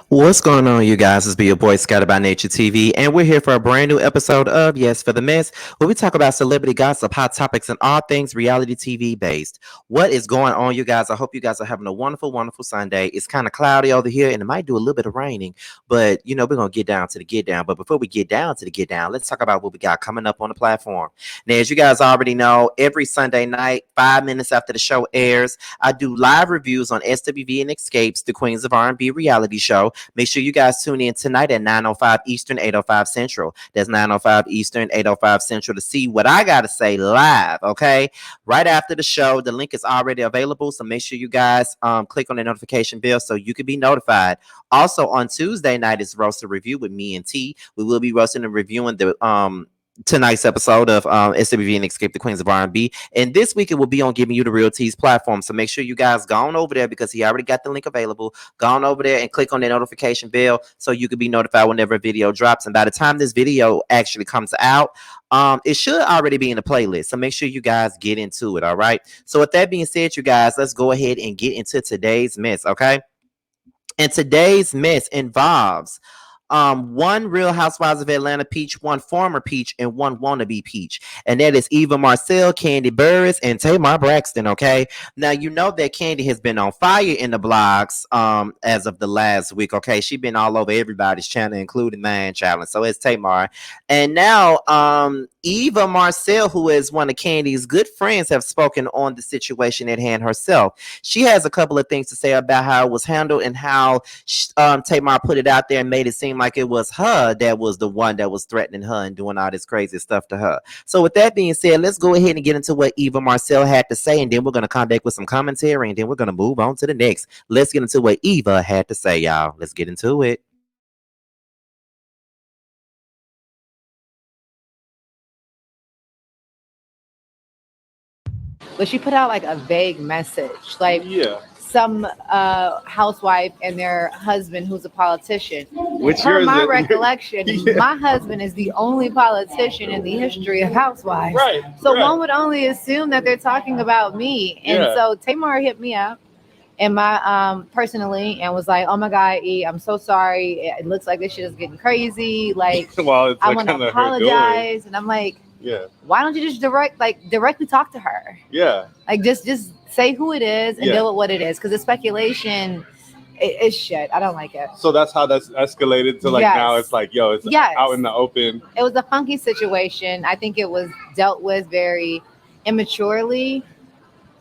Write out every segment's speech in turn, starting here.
What's going on, you guys? It's be your boy Scotty by Nature TV, and we're here for a brand new episode of Yes for the Mess, where we talk about celebrity gossip, hot topics, and all things reality TV based. What is going on, you guys? I hope you guys are having a wonderful, wonderful Sunday. It's kind of cloudy over here, and it might do a little bit of raining, but we're gonna get down to the get down. But before we get down to the get down, let's talk about what we got coming up on the platform. Now, as you guys already know, every Sunday night, 5 minutes after the show airs, I do live reviews on SWV and Escapes, the Queens of R&B reality show. Make sure you guys tune in tonight at 9:05 Eastern, 8:05 Central. That's 9:05 Eastern, 8:05 Central to see what I got to say live, okay? Right after the show, the link is already available, so make sure you guys click on the notification bell so you can be notified. Also, on Tuesday night is Roasted Review with me and T. We will be roasting and reviewing the tonight's episode of SWV and Escape the Queens of R&B. And this week it will be on Giving You the Real Tease platform. So make sure you guys go on over there because he already got the link available. Go on over there and click on the notification bell so you can be notified whenever a video drops. And by the time this video actually comes out, it should already be in the playlist. So make sure you guys get into it. All right. So with that being said, you guys, let's go ahead and get into today's mess. Okay. And today's mess involves one Real Housewives of Atlanta peach, one former peach, and one wannabe peach, and that is Eva Marcille, Kandi Burruss, and Tamar Braxton. Okay, now you know that Kandi has been on fire in the blogs as of the last week. Okay, she's been all over everybody's channel, including mine challenge. So it's Tamar, and now Eva Marcille, who is one of Kandi's good friends, have spoken on the situation at hand herself. She has a couple of things to say about how it was handled and how Tamar put it out there and made it seem like it was her that was the one that was threatening her and doing all this crazy stuff to her. So with that being said, let's go ahead and get into what Eva Marcille had to say, and then we're going to come back with some commentary, and then we're going to move on to the next. Let's get into what Eva had to say, y'all. Let's get into it. But she put out like a vague message, like Yeah. some housewife and their husband who's a politician. Which Per year is my it? recollection, Yeah. my husband is the only politician in the history of housewives. Right. So right. one would only assume that they're talking about me. And Yeah. so Tamar hit me up and my personally and was like, "Oh my God, E, I'm so sorry. It looks like this shit is getting crazy. Like Well, it's I like want to kind of her doing. apologize." And I'm like, Yeah. why don't you just directly talk to her? Yeah. Like just say who it is and Yeah. deal with what it is. Because the speculation it's shit. I don't like it. So that's how that's escalated to like Yes. now it's like, yo, it's Yes. out in the open. It was a funky situation. I think it was dealt with very immaturely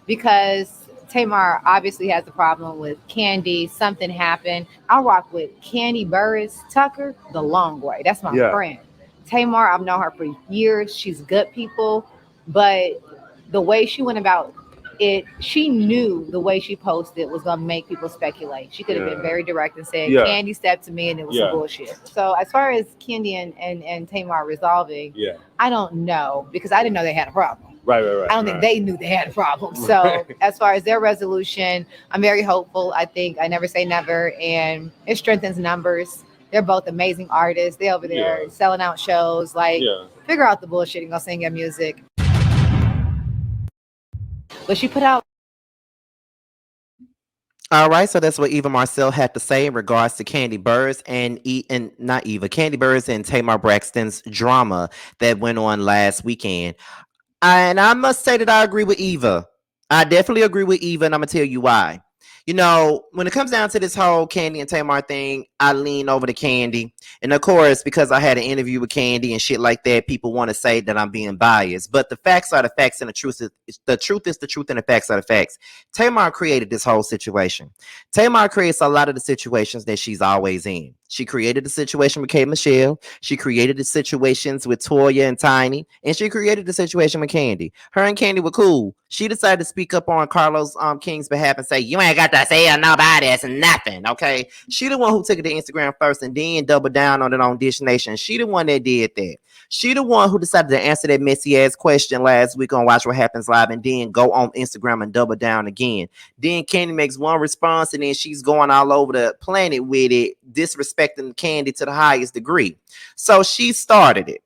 because Tamar obviously has a problem with Kandi. Something happened. I rock with Kandi Burruss Tucker the long way. That's my Yeah. friend. Tamar, I've known her for years. She's good people, but the way she went about it, she knew the way she posted was gonna make people speculate. She could have Yeah. been very direct and said, Yeah. Kandi stepped to me and it was Yeah. some bullshit. So as far as Kandi and Tamar resolving, Yeah. I don't know because I didn't know they had a problem. Right. I don't think they knew they had a problem. So as far as their resolution, I'm very hopeful. I think I never say never, and it strengthens numbers. They're both amazing artists. They're over there Yeah. selling out shows. Like, Yeah. figure out the bullshit and go sing your music. But she put out. All right, so that's what Eva Marcille had to say in regards to Kandi Burruss and not Eva, Kandi Burruss and Tamar Braxton's drama that went on last weekend. And I must say that I agree with Eva. I definitely agree with Eva, and I'm gonna tell you why. When it comes down to this whole Kandi and Tamar thing, I lean over to Kandi. And of course, because I had an interview with Kandi and shit like that, people want to say that I'm being biased. But the facts are the facts, and the truth is the truth, and the facts are the facts. Tamar created this whole situation. Tamar creates a lot of the situations that she's always in. She created the situation with K. Michelle. She created the situations with Toya and Tiny. And she created the situation with Kandi. Her and Kandi were cool. She decided to speak up on Carlos King's behalf and say, you ain't got to say nobody. It's nothing, okay? She the one who took it to Instagram first and then doubled down on it on Dish Nation. She the one that did that. She the one who decided to answer that messy ass question last week on Watch What Happens Live and then go on Instagram and double down again. Then Kandi makes one response and then she's going all over the planet with it, disrespecting Kandi to the highest degree. So she started it.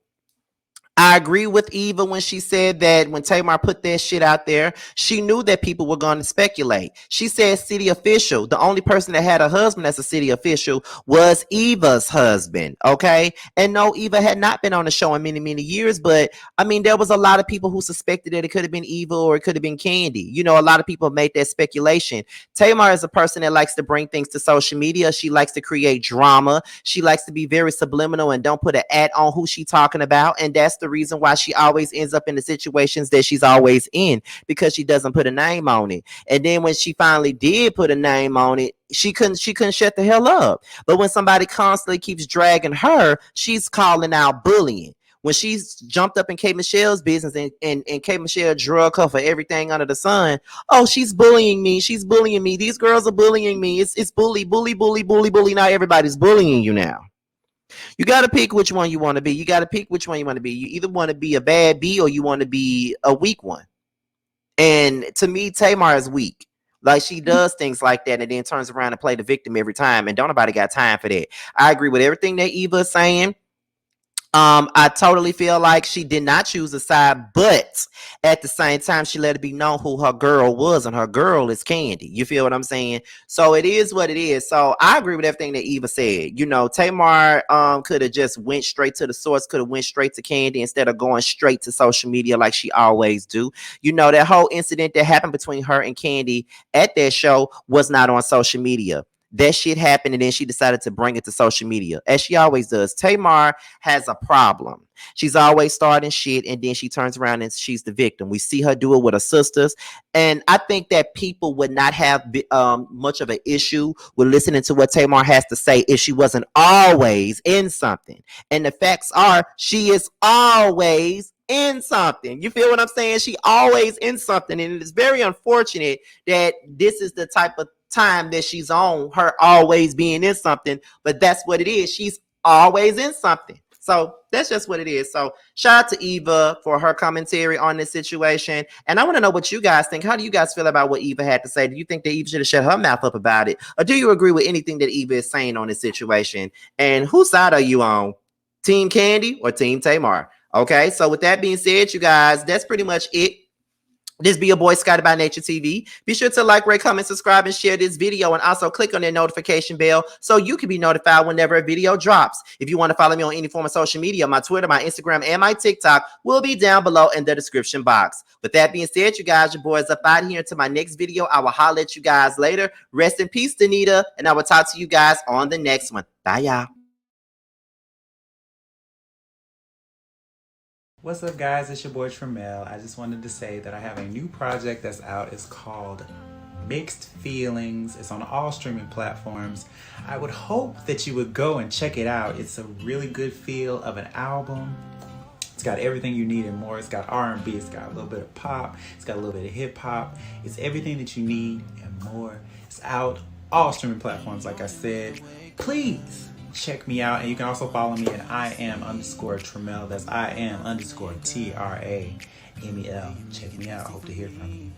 I agree with Eva when she said that when Tamar put that shit out there, she knew that people were going to speculate. She said city official. The only person that had a husband as a city official was Eva's husband. Okay. And no, Eva had not been on the show in many, many years. But I mean, there was a lot of people who suspected that it could have been Eva or it could have been Kandi. You know, a lot of people made that speculation. Tamar is a person that likes to bring things to social media. She likes to create drama. She likes to be very subliminal and don't put an ad on who she's talking about. And that's the reason why she always ends up in the situations that she's always in, because she doesn't put a name on it. And then when she finally did put a name on it, she couldn't shut the hell up. But when somebody constantly keeps dragging her, she's calling out bullying. When she's jumped up in K. Michelle's business and K. Michelle drug her for everything under the sun, oh, she's bullying me. She's bullying me. These girls are bullying me. It's bully. Now everybody's bullying you now. You got to pick which one you want to be. You either want to be a bad bee or you want to be a weak one. And to me, Tamar is weak. Like, she does things like that and then turns around and play the victim every time. And don't nobody got time for that. I agree with everything that Eva is saying. I totally feel like she did not choose a side, but at the same time, she let it be known who her girl was, and her girl is Kandi. You feel what I'm saying? So it is what it is. So I agree with everything that Eva said. You know, Tamar could have just went straight to the source, could have went straight to Kandi instead of going straight to social media like she always do. You know, that whole incident that happened between her and Kandi at that show was not on social media. That shit happened, and then she decided to bring it to social media, as she always does. Tamar has a problem. She's always starting shit, and then she turns around and she's the victim. We see her do it with her sisters, and I think that people would not have much of an issue with listening to what Tamar has to say if she wasn't always in something. And the facts are, she is always in something. You feel what I'm saying? She always in something, and it is very unfortunate that this is the type of time that she's on, her always being in something. But that's what it is. She's always in something. So that's just what it is. So shout out to Eva for her commentary on this situation. And I want to know what you guys think. How do you guys feel about what Eva had to say? Do you think that Eva should have shut her mouth up about it? Or do you agree with anything that Eva is saying on this situation? And whose side are you on? Team Kandi or Team Tamar? Okay, so with that being said, you guys, that's pretty much it. This be your boy Scotty by Nature TV. Be sure to like, rate, comment, subscribe, and share this video, and also click on that notification bell so you can be notified whenever a video drops. If you want to follow me on any form of social media, my Twitter, my Instagram, and my TikTok will be down below in the description box. With that being said, you guys, your boys up out here. Until my next video, I will holler at you guys later. Rest in peace, Danita, and I will talk to you guys on the next one. Bye, y'all. What's up, guys? It's your boy Tramel. I just wanted to say that I have a new project that's out. It's called Mixed Feelings. It's on all streaming platforms. I would hope that you would go and check it out. It's a really good feel of an album. It's got everything you need and more. It's got R&B, it's got a little bit of pop, it's got a little bit of hip hop. It's everything that you need and more. It's out all streaming platforms, like I said. Please check me out, and you can also follow me at IAM_Tramel. That's IAM_TRAMEL. Check me out. I hope to hear from you.